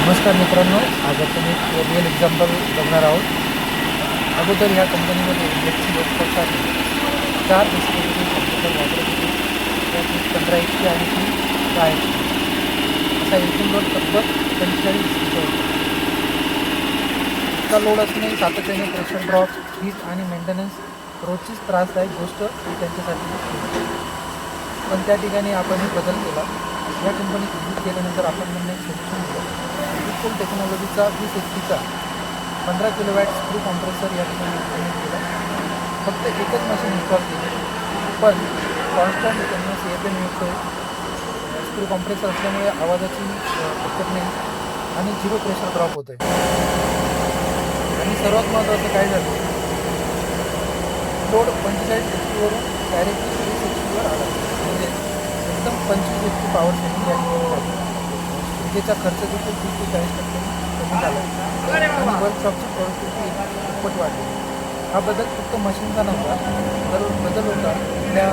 नमस्कार मित्रांनो, आज आपण एक रिअल एक्झाम्पल बघणार आहोत. अगोदर ह्या कंपनीमध्ये इंडस्ट्री वर्कसाठी 4 डिस्ट्रीब्युटर कॉम्प्युटर वापरत होते. त्यात 15 HP आणि 3 10 HP असा एकूण लोड तब्बल 45 होता. इतका लोड असणे सातत्याने प्रेशर ड्रॉप, हीट आणि मेंटेनन्स रोजचीच त्रासदायक गोष्ट ही त्यांच्यासाठी होती. पण त्या ठिकाणी आपण हे बदल केला. या कंपनीत विजिट केल्यानंतर आपण त्यांना एक सोल्युशन दिलं. फुल टेक्नॉलॉजीचा 20 HP चा 15 किलोवॅट स्क्रू कॉम्प्रेसर या ठिकाणी इम्प्लिमेंट केला. फक्त एकच मशीन इन्स्टॉल केली, पण कॉन्स्टंट त्यांना CFM मिळतो आहे. स्क्रू कॉम्प्रेसर असल्यामुळे आवाजाची दिक्कत नाही आणि 0 प्रेशर ड्रॉप होत आहे. आणि सर्वात महत्त्वाचं काय झालं, लोड 45 HP वरून डायरेक्टली 30 HP वर आला. म्हणजे एकदम 25 HP पॉवर सेविंग या ठिकाणी झाली. विजेचा खर्च देखील 30 ते 40% कमी झाला आणि वर्कशॉपची प्रोडक्टिव्हिटी दुप्पट वाढली. हा बदल फक्त मशीनचा नव्हता, तर बदल होता आपल्या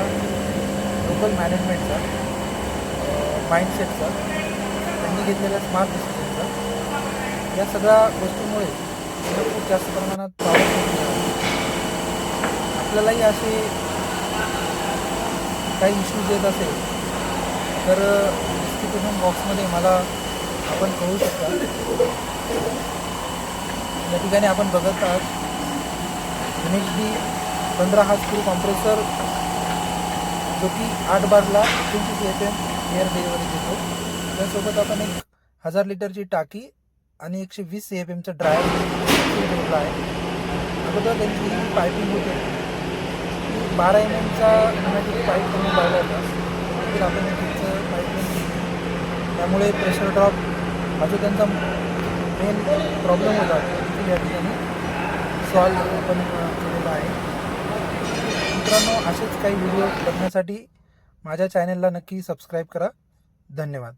लोकल मॅनेजमेंटचा, माइंडसेटचा, त्यांनी घेतलेल्या स्मार्ट डिसिजनचा. या सगळ्या गोष्टींमुळे त्यांना खूप जास्त प्रमाणात पॉवर मिळाली. आपल्यालाही असे काही इश्यूज येत असेल तर डिस्क्रिप्शन बॉक्समध्ये मला आपण कळू शकता. या ठिकाणी आपण बघत आहात NHD 15 हा स्क्रू कॉम्प्रेसर, जो की 8 बारला 25 CFM एअर डिलिव्हरी देतो. त्यासोबत आपण 1000 लिटरची टाकी आणि 120 CFMचा ड्रायर जोडला आहे. अगोदर त्यांची ही पायपिंग होते, 12 mm न्यूमॅटिक पाईप करून लावला होता. देखील आपण तिथं पाईपिंग, त्यामुळे प्रेशर ड्रॉप हा जो त्यांचा मेन प्रॉब्लेम होता देखील या ठिकाणी सॉल्व आपण केलेला आहे. मित्रांनो, असेच काही व्हिडिओ बघण्यासाठी माझ्या चॅनलला नक्की सबस्क्राईब करा. धन्यवाद.